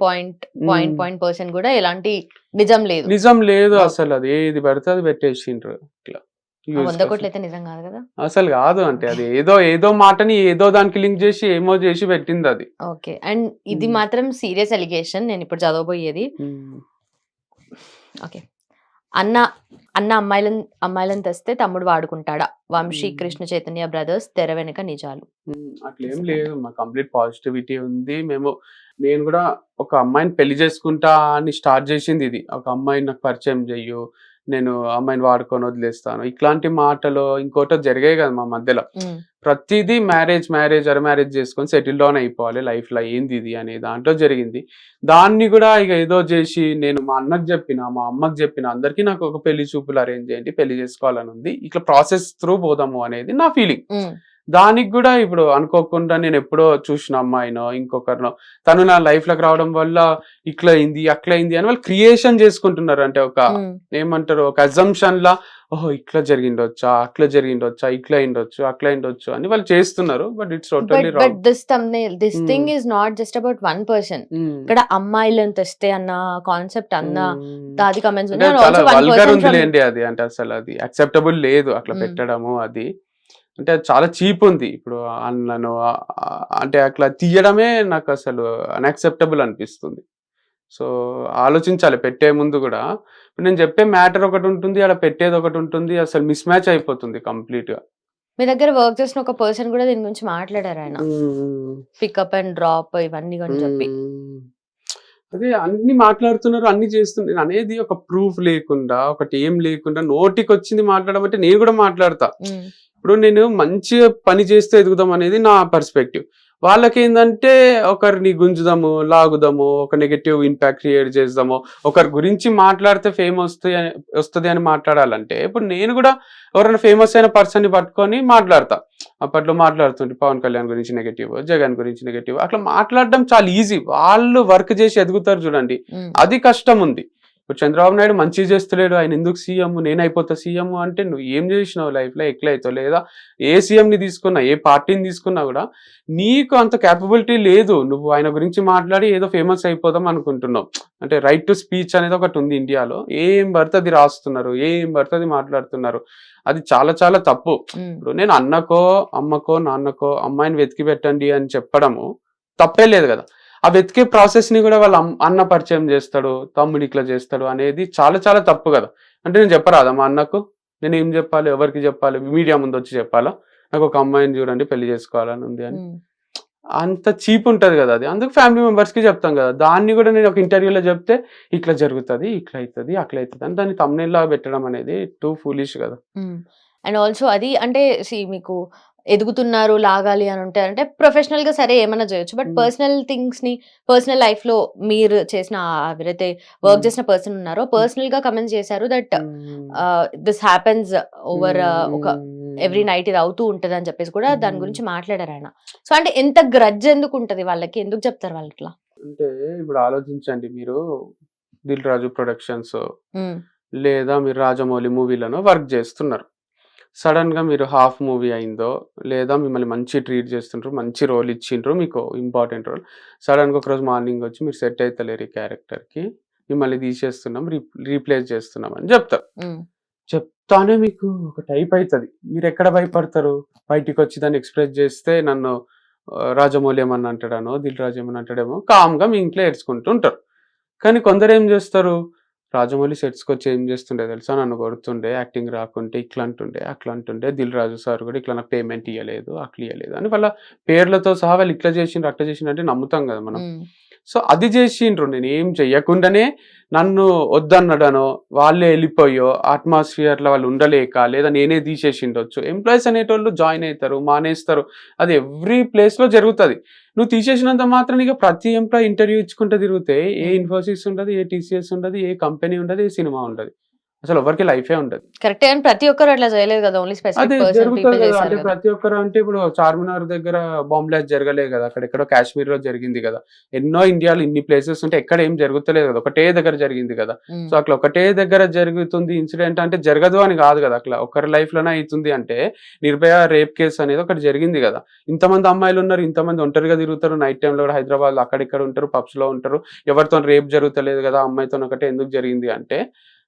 Point కూడా ఎలాంటి నిజం లేదు అసలు. అది ఏది పడితే అది పెట్టేసిండ్రు ఇట్లా. 100 కోట్లు అయితే నిజం కాదు కదా. అసలు కాదు, అంటే అది ఏదో మాటని ఏదో దానికి లింక్ చేసి ఏమో చేసి పెట్టింది అది. ఓకే, అండ్ ఇది మాత్రం సీరియస్ అలిగేషన్ నేను ఇప్పుడు చదవబోయేది. ఓకే, అన్న అమ్మాయిలను తెస్తే తమ్ముడు వాడుకుంటాడా? వంశీ కృష్ణ చైతన్య బ్రదర్స్ తెర వెనుక నిజాలు. అట్లేం లేదు, మా కంప్లీట్ పాజిటివిటీ ఉంది. నేను కూడా ఒక అమ్మాయిని పెళ్లి చేసుకుంటా అని స్టార్ట్ చేసింది ఇది. ఒక అమ్మాయిని నాకు పరిచయం చెయ్యు, నేను అమ్మాయిని వాడుకొని వదిలేస్తాను, ఇట్లాంటి మాటలు ఇంకోటో జరిగాయి కదా మా మధ్యలో. ప్రతిదీ మ్యారేజ్ చేసుకొని సెటిల్ డౌన్ అయిపోవాలి లైఫ్ లో, ఏంది ఇది అనే దాంట్లో జరిగింది. దాన్ని కూడా ఇక ఏదో చేసి నేను మా అన్నకు చెప్పిన, మా అమ్మకి చెప్పిన, అందరికీ నాకు ఒక పెళ్లి చూపులు అరేంజ్ చేయండి, పెళ్లి చేసుకోవాలని ఉంది, ఇట్లా ప్రాసెస్ త్రూ పోదాము అనేది నా ఫీలింగ్. దానికి కూడా ఇప్పుడు అనుకోకుండా నేను ఎప్పుడో చూసిన అమ్మాయినో ఇంకొకరినో తను నా లైఫ్ లోకి రావడం వల్ల ఇట్లా అయింది అట్లా అయింది అని వాళ్ళు క్రియేషన్ చేసుకుంటున్నారు. అంటే ఒక ఏమంటారు, ఒక అజంప్షన్ లా, ఓహో ఇట్లా జరిగిండొచ్చా, అట్లా జరిగిండొచ్చా, ఇట్లా అయిండొచ్చు, అట్లా అయిండొచ్చు అని వాళ్ళు చేస్తున్నారు. But it's totally wrong. This thing is not just about one person. ఇక్కడ అమ్మాయిలను తెస్తే అన్న కాన్సెప్ట్ అన్న దాది కమెంట్స్ ఉందిలేండి అది. అంటే అసలు అది అక్సెప్టబుల్ లేదు అట్లా పెట్టడము. అది అంటే చాలా చీప్ ఉంది. ఇప్పుడు అన్నను అంటే అట్లా తీయడమే నాకు అసలు అన్యాక్సెప్టబుల్ అనిపిస్తుంది. సో ఆలోచించాలి పెట్టే ముందు కూడా. ఇప్పుడు నేను చెప్పే మ్యాటర్ ఒకటి ఉంటుంది, అలా పెట్టేది ఒకటి ఉంటుంది, అసలు మిస్ మ్యాచ్ అయిపోతుంది కంప్లీట్ గా. మీ దగ్గర వర్క్ చేసిన ఒక పర్సన్ కూడా దీని గురించి మాట్లాడారు, ఆయన పికప్ అండ్ డ్రాప్ ఇవన్నీ అని చెప్పి. అదే అన్ని మాట్లాడుతున్నారు, అన్ని చేస్తున్నారు అనేది ఒక ప్రూఫ్ లేకుండా, ఒకటి ఏం లేకుండా నోటికి వచ్చింది మాట్లాడమంటే నేను కూడా మాట్లాడతా. ఇప్పుడు నేను మంచి పని చేస్తే ఎదుగుదాం అనేది నా పర్స్పెక్టివ్. వాళ్ళకి ఏంటంటే ఒకరిని గుంజుదాము, లాగుదాము, ఒక నెగటివ్ ఇంపాక్ట్ క్రియేట్ చేద్దాము, ఒకరి గురించి మాట్లాడితే ఫేమ్ వస్తుంది అని మాట్లాడాలంటే ఇప్పుడు నేను కూడా ఎవరైనా ఫేమస్ అయిన పర్సన్ని పట్టుకొని మాట్లాడతా. అప్పట్లో మాట్లాడుతుంటే పవన్ కళ్యాణ్ గురించి నెగటివ్, జగన్ గురించి నెగటివ్, అట్లా మాట్లాడడం చాలా ఈజీ. వాళ్ళు వర్క్ చేసి ఎదుగుతారు చూడండి, అది కష్టం ఉంది. ఇప్పుడు చంద్రబాబు నాయుడు మంచిగా చేస్తలేడు, ఆయన ఎందుకు సీఎం, నేను అయిపోతా సీఎం అంటే నువ్వు ఏం చేసినావు లైఫ్లో, ఎట్లా అవుతావు? లేదా ఏ సీఎంని తీసుకున్నా, ఏ పార్టీని తీసుకున్నా కూడా నీకు అంత క్యాపబిలిటీ లేదు. నువ్వు ఆయన గురించి మాట్లాడి ఏదో ఫేమస్ అయిపోదాం అనుకుంటున్నావు. అంటే రైట్ టు స్పీచ్ అనేది ఒకటి ఉంది ఇండియాలో. ఏం పడితే అది రాస్తున్నారు, ఏం పడితే అది మాట్లాడుతున్నారు. అది చాలా చాలా తప్పు. ఇప్పుడు నేను అన్నకో అమ్మకో నాన్నకో అమ్మాయిని వెతికి పెట్టండి అని చెప్పడము తప్పే లేదు కదా. ఆ వెతికే ప్రాసెస్ ని కూడా వాళ్ళ అన్న పరిచయం చేస్తాడు, తమ్ముడు ఇట్లా చేస్తాడు అనేది చాలా చాలా తప్పు కదా. అంటే నేను చెప్పరాదా మా అన్నకు? నేను ఏం చెప్పాలి, ఎవరికి చెప్పాలి? మీడియా ముందు వచ్చి చెప్పాలా నాకు ఒక అమ్మాయిని చూడండి పెళ్లి చేసుకోవాలని ఉంది అని? అంత చీప్ ఉంటది కదా అది. అందుకు ఫ్యామిలీ మెంబర్స్ కి చెప్తాం కదా. దాన్ని కూడా నేను ఒక ఇంటర్వ్యూలో చెప్తే ఇట్లా జరుగుతుంది, ఇట్లా అవుతుంది, అట్లా అవుతుంది అని దాన్ని thumbnail లాగా పెట్టడం అనేది టూ ఫూలిష్ కదా. అండ్ ఆల్సో అది అంటే మీకు ఎదుగుతున్నారు లాగాలి అని ఉంటే అంటే ప్రొఫెషనల్ గా సరే ఏమైనా చేయొచ్చు, బట్ పర్సనల్ థింగ్స్ ని పర్సనల్ లైఫ్ లో మీరు చేసిన ఎవరైతే వర్క్ చేసిన పర్సన్ ఉన్నారో పర్సనల్ గా కమెంట్ చేశారు దట్ దిస్ హ్యాపెన్స్ ఓవర్ ఒక ఎవ్రీ నైట్ ఇది అవుతూ ఉంటది అని చెప్పేసి కూడా దాని గురించి మాట్లాడారు ఆయన. సో అంటే ఎంత గ్రడ్జ్ ఎందుకు ఉంటది వాళ్ళకి, ఎందుకు చెప్తారు వాళ్ళు ఇట్లా? అంటే ఇప్పుడు ఆలోచించండి, మీరు దిల్ రాజు ప్రొడక్షన్స్ లేదా మీరు రాజమౌళి మూవీలను వర్క్ చేస్తున్నారు. సడన్ గా మీరు హాఫ్ మూవీ అయిందో లేదా మిమ్మల్ని మంచి ట్రీట్ చేస్తుంటారు, మంచి రోల్ ఇచ్చిండ్రు, మీకు ఇంపార్టెంట్ రోల్, సడన్ గా ఒకరోజు మార్నింగ్ వచ్చి మీరు సెట్ అవుతలేరు ఈ క్యారెక్టర్ కి, మిమ్మల్ని తీసేస్తున్నాం, రీప్లేస్ చేస్తున్నాం అని చెప్తారు. చెప్తానే మీకు ఒక టైప్ అవుతుంది. మీరు ఎక్కడ భయపడతారు? బయటికి వచ్చి దాన్ని ఎక్స్ప్రెస్ చేస్తే నన్ను రాజమౌళి ఏమన్నా అంటాడనో, దిల్ రాజు ఏమన్నా అంటాడేమో, కామ్గా మీ ఇంట్లో ఏడ్చుకుంటూ ఉంటారు. కానీ కొందరు ఏం చేస్తారు, రాజమౌళి సెట్స్కి వచ్చి ఏం చేస్తుండే తెలుసా, నన్ను కొడుతుండే, యాక్టింగ్ రాకుంటే ఇట్లా అంటుండే, అట్లా అంటుండే, దిల్ రాజు సార్ కూడా ఇట్లా నాకు పేమెంట్ ఇవ్వలేదు, అట్లా ఇవ్వలేదు అని వాళ్ళ పేర్లతో సహా వాళ్ళు ఇట్లా చేసిండ్రు అట్లా చేసిండ్రు అంటే నమ్ముతాం కదా మనం. సో అది చేసిండ్రు. నేను ఏం చెయ్యకుండానే నన్ను వద్దన్నడనో, వాళ్ళే వెళ్ళిపోయో అట్మాస్ఫియర్లో వాళ్ళు ఉండలేక, లేదా నేనే తీసేసిండొచ్చు. ఎంప్లాయీస్ అనేటోళ్ళు జాయిన్ అవుతారు, మానేస్తారు, అది ఎవ్రీ ప్లేస్లో జరుగుతుంది. నువ్వు తీసేసినంత మాత్రం ఇక ప్రతి ఎంప్లాయీ ఇంటర్వ్యూ ఇచ్చుకుంటూ తిరిగితే ఏ ఇన్ఫోసిస్ ఉండదు, ఏ టీసీఎస్ ఉండదు, ఏ కంపెనీ ఉండదు, ఏ సినిమా ఉండదు. అసలు ఎవరికి లైఫే ఉండదు. కరెక్టే, కానీ ప్రతి ఒక్కరు అట్లా చేయలేదు కదా, ఓన్లీ అదే స్పెసిఫిక్ పర్సన్ జరుగుతుంది పీపుల్ కదా, చేశారు అంటే కదా. ప్రతి ఒక్కరు అంటే ఇప్పుడు చార్మినార్ దగ్గర బాంబ్ బ్లాస్ట్ జరగలేదు కదా, అక్కడెక్కడో కాశ్మీర్ లో జరిగింది కదా, ఎన్నో ఇండియాలో ఇన్ని ప్లేసెస్ ఉంటే ఎక్కడ ఏం జరుగుతలేదు కదా, ఒకటే దగ్గర జరిగింది కదా. ఉమ్, సో అట్లా ఒకటే దగ్గర జరుగుతుంది ఇన్సిడెంట్ అంటే జరగదు అని కాదు కదా, అట్లా ఒకరి లైఫ్ లోనే అవుతుంది అంటే నిర్భయ రేప్ కేసు అనేది ఒకటి జరిగింది కదా. ఇంతమంది అమ్మాయిలు ఉన్నారు, ఇంతమంది ఒంటరిగా తిరుగుతారు, నైట్ టైంలో కూడా హైదరాబాద్ లో అక్కడిక్కడ ఉంటారు, పబ్స్ లో ఉంటారు, ఎవరితో రేప్ జరుగుతలేదు కదా, అమ్మాయితో ఒకటే ఎందుకు జరిగింది అంటే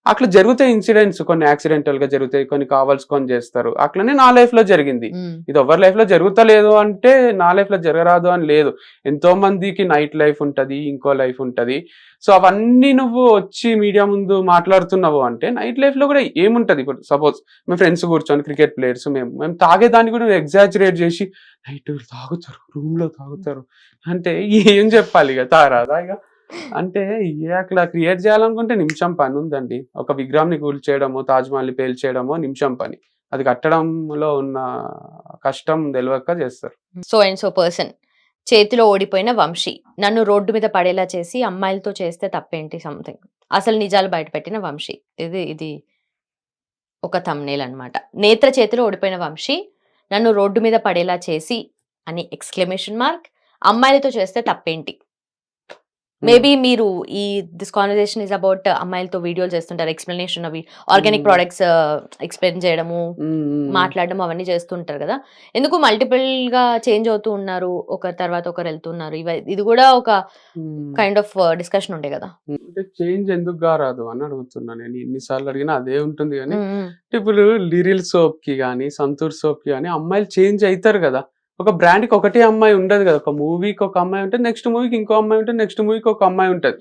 అట్లా జరుగుతాయి ఇన్సిడెంట్స్, కొన్ని యాక్సిడెంటల్ గా జరుగుతాయి, కొన్ని కావాల్సుకొని చేస్తారు. అట్లనే నా లైఫ్ లో జరిగింది. ఉమ్, ఇది ఎవరి లైఫ్ లో జరుగుతలేదు అంటే నా లైఫ్ లో జరగరాదు అని లేదు. ఎంతో మందికి నైట్ లైఫ్ ఉంటది, ఇంకో లైఫ్ ఉంటది. సో అవన్నీ నువ్వు వచ్చి మీడియా ముందు మాట్లాడుతున్నావు అంటే నైట్ లైఫ్ లో కూడా ఏముంటది. ఇప్పుడు సపోజ్ మేము ఫ్రెండ్స్ కూర్చొని క్రికెట్ ప్లేయర్స్ మేము తాగేదాన్ని కూడా ఎగ్జాజరేట్ చేసి నైట్ తాగుతారు, రూమ్ లో తాగుతారు అంటే ఏం చెప్పాలి ఇక, తారాదా ఇక అంటే అట్లా క్రియేట్ చేయాలనుకుంటే నిమిషం పని ఉందండి. ఒక విగ్రహం ని కూల్చేయడమో, తాజ్మహల్ ని పేల్చేయడమో నిమిషం పని, అది కట్టడంలో ఉన్న కష్టం తెలియక చేస్తారు. సో అండ్ సో పర్సన్ చేతిలో ఓడిపోయిన వంశీ, నన్ను రోడ్డు మీద పడేలా చేసి అమ్మాయిలతో చేస్తే తప్పేంటి సంథింగ్, అసలు నిజాలు బయటపెట్టిన వంశీ. ఇది ఒక థంబ్నెయిల్ అన్నమాట. నేత్ర చేతిలో ఓడిపోయిన వంశీ, నన్ను రోడ్డు మీద పడేలా చేసి అని ఎక్స్క్లమేషన్ మార్క్, అమ్మాయిలతో చేస్తే తప్పేంటి. మేబీ మీరు ఈ దిస్ కాన్వర్సేషన్ ఇస్ అబౌట్ అమ్మాయిలతో వీడియోలు చేస్తుంటారు, ఎక్స్ప్లెనేషన్ అవి ఆర్గానిక్ ప్రోడక్ట్స్ ఎక్స్ప్లెయిన్ చేయడము, మాట్లాడడం అవన్నీ చేస్తుంటారు కదా. ఎందుకు మల్టిపుల్ గా చేంజ్ అవుతూ ఉన్నారు, ఒకరి తర్వాత ఒకరు వెళ్తున్నారు, ఇది కూడా ఒక కైండ్ ఆఫ్ డిస్కషన్ ఉండే కదా. అంటే చేంజ్ ఎందుకు కారాదు అని అడుగుతున్నా నేను. ఎన్నిసార్లు అడిగినా అదే ఉంటుంది. కానీ ఇప్పుడు లిరిల్ సోప్ కి కానీ సంతూర్ సోప్ కి కానీ అమ్మాయిలు చేంజ్ అవుతారు కదా. ఒక బ్రాండ్ కి ఒకటే అమ్మాయి ఉండదు కదా. ఒక మూవీకి ఒక అమ్మాయి ఉంటుంది, నెక్స్ట్ మూవీకి ఇంకో అమ్మాయి ఉంటుంది, నెక్స్ట్ మూవీకి ఒక అమ్మాయి ఉంటుంది.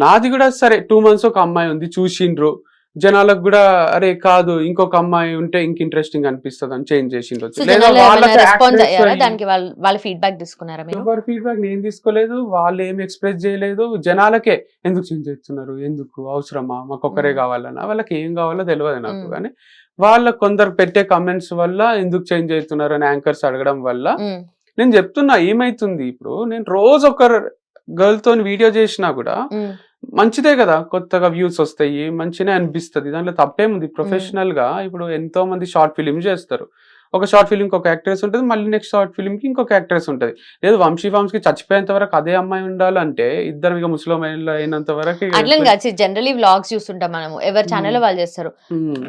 నాది కూడా సరే 2 months ఒక అమ్మాయి ఉంది, చూసిండ్రు జనాలకు కూడా, అరే కాదు ఇంకొక అమ్మాయి ఉంటే ఇంక ఇంట్రెస్టింగ్ అనిపిస్తుంది అని చేంజ్ చేసిండ్రు. వాళ్ళ ఫీడ్బ్యాక్ తీసుకున్నారా? ఎవరి ఫీడ్బ్యాక్ నేను తీసుకోలేదు, వాళ్ళు ఏమి ఎక్స్ప్రెస్ చేయలేదు. జనాలకే ఎందుకు చేంజ్ చేస్తున్నారు, ఎందుకు అవసరమా, మాకు ఒక్కరే కావాలన్నా, వాళ్ళకి ఏం కావాలో తెలియదు నాకు. కానీ వాళ్ళ కొందరు పెట్టే కమెంట్స్ వల్ల ఎందుకు చేంజ్ అవుతున్నారు అని యాంకర్స్ అడగడం వల్ల నేను చెప్తున్నా ఏమైతుంది. ఇప్పుడు నేను రోజు ఒక గర్ల్ తో వీడియో చేసినా కూడా మంచిదే కదా, కొత్తగా వ్యూస్ వస్తాయి, మంచినే అనిపిస్తుంది, దాంట్లో తప్పేముంది. ప్రొఫెషనల్ గా ఇప్పుడు ఎంతో మంది షార్ట్ ఫిలిం చేస్తారు, ఒక షార్ట్ ఫిలిం కి ఒక యాక్ట్రెస్ ఉంటుంది, మళ్ళీ నెక్స్ట్ షార్ట్ ఫిలిం కి ఇంకొక యాక్ట్రెస్ ఉంటుంది. లేదు వంశీ కి చచ్చిపోయేంత వరకు అదే అమ్మాయి ఉండాలంటే ఇద్దరు ఇక ముస్లిం అయినంత వరకు అట్లా జనరలీ వ్లాగ్స్ చూస్తుంటాం మనము, ఎవరి ఛానల్ వాళ్ళు చేస్తారు.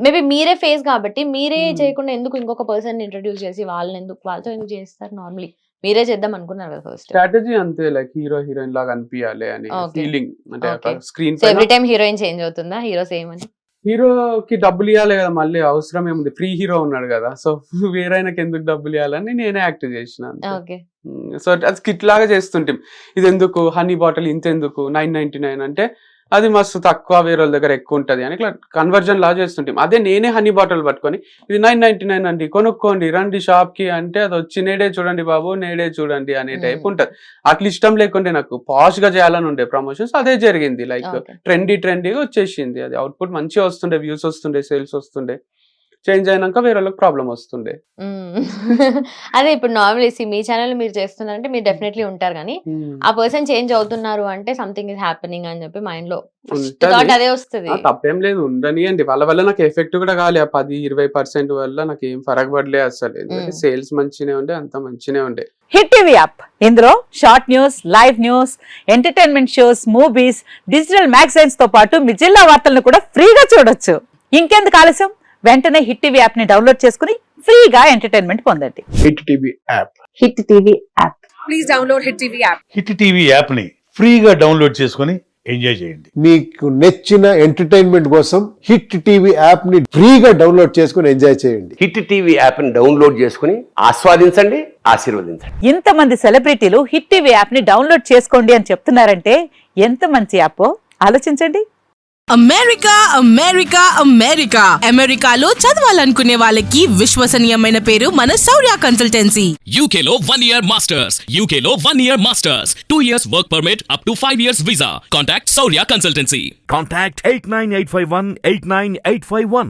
మేబీ మీరే ఫేస్ కాబట్టి మీరే చేయకుండా ఎందుకు ఇంకొక పర్సన్ ఇంట్రడ్యూస్ చేసి వాళ్ళని వాళ్ళతో ఎందుకు చేస్తారు? నార్మల్లీ మీరే చేద్దాం అనుకున్నారు కదా ఫస్ట్. స్ట్రాటజీ అంతే, లైక్ హీరో హీరోయిన్ లాగా అనిపించాలి అని ఫీలింగ్. అంటే screen every time heroine change అవుతుందా, హీరో సేమ్ అని? హీరోకి డబ్బులు ఇవ్వాలి కదా, మళ్ళీ అవసరం ఏముంది, ఫ్రీ హీరో ఉన్నాడు కదా, సో వేరైనాకి ఎందుకు డబ్బులు ఇవ్వాలని నేనే యాక్ట్ చేసిన. సో అది స్కిట్ లాగా చేస్తుంటాం. ఇది ఎందుకు హనీ బాటిల్ ఇంత ఎందుకు 999 అంటే అది మస్తు తక్కువ, వేరే వాళ్ళ దగ్గర ఎక్కువ ఉంటది అని ఇట్లా కన్వర్జన్ లా చేస్తుంటాం. అదే నేనే హనీ బాటిల్ పట్టుకొని ఇది 999 అండి, కొనుక్కోండి, రండి షాప్ కి అంటే అది వచ్చి నేడే చూడండి బాబు, నేడే చూడండి అనే టైప్ ఉంటది. అట్లా ఇష్టం లేకుంటే నాకు పాష్ గా చేయాలని ఉండే ప్రమోషన్స్, అదే జరిగింది. లైక్ ట్రెండీగా వచ్చేసింది, అది అవుట్పుట్ మంచిగా వస్తుండే, వ్యూస్ వస్తుండే, సేల్స్ వస్తుండే. చేంజ్ అయినాక వేరే వాళ్ళకి ప్రాబ్లం వస్తుండే. అదే ఇప్పుడు నార్మల్లీ మీ ఛానల్ మీరు చేస్తున్నారంటే మీరు డెఫినెట్లీ ఉంటారు, కానీ ఆ పర్సన్ చేంజ్ అవుతున్నారు అంటే సంథింగ్ ఇస్ హ్యాపెనింగ్ అని చెప్పి మైండ్ లో అదే వస్తుంది. తప్పేం లేదు, ఉండని అండి. వాళ్ళ వల్ల నాకు ఎఫెక్ట్ కూడా కాలే, 10-20% వల్ల నాకు ఏం ఫరక్ పడలే అసలు. ఎందుకంటే సేల్స్ మంచినే ఉండే, అంత మంచినే ఉండే. హిట్ టీవీ యాప్, ఇందులో short news, live news, entertainment shows, movies, digital magazines తో పాటు మీ జిల్లా వార్తలను కూడా ఫ్రీగా చూడొచ్చు. ఇంకెందుకు ఆలస్యం, వెంటనే హిట్ టీవీ యాప్ ని డౌన్లోడ్ చేసుకుని ఫ్రీగా ఎంటర్టైన్మెంట్ పొందండి. Hit TV app, hit TV app, please download hit TV app. Hit TV app ని ఫ్రీగా డౌన్లోడ్ చేసుకుని ఎంజాయ్ చేయండి. మీకు నచ్చిన ఎంటర్టైన్మెంట్ కోసం హిట్ టీవీ యాప్ ని ఫ్రీగా డౌన్లోడ్ చేసుకుని ఎంజాయ్ చేయండి. హిట్ టీవీ యాప్ ని డౌన్లోడ్ చేసుకుని ఆస్వాదించండి, ఆశీర్వదించండి. ఇంతమంది సెలబ్రిటీలు హిట్ టీవీ యాప్ ని డౌన్లోడ్ చేసుకోండి అని చెప్తున్నారంటే ఎంత మంచి యాప్ ఆలోచించండి. అమెరికా అమెరికా అమెరికా అమెరికాలో చదవాలనుకునే వాళ్ళకి విశ్వసనీయమైన పేరు మన శౌర్య కన్సల్టెన్సీ. UK లో 1 year masters, UK లో 1 year masters, 2 years work permit up to 5 years visa. Contact Saurya Consultancy. Contact 89851 89851.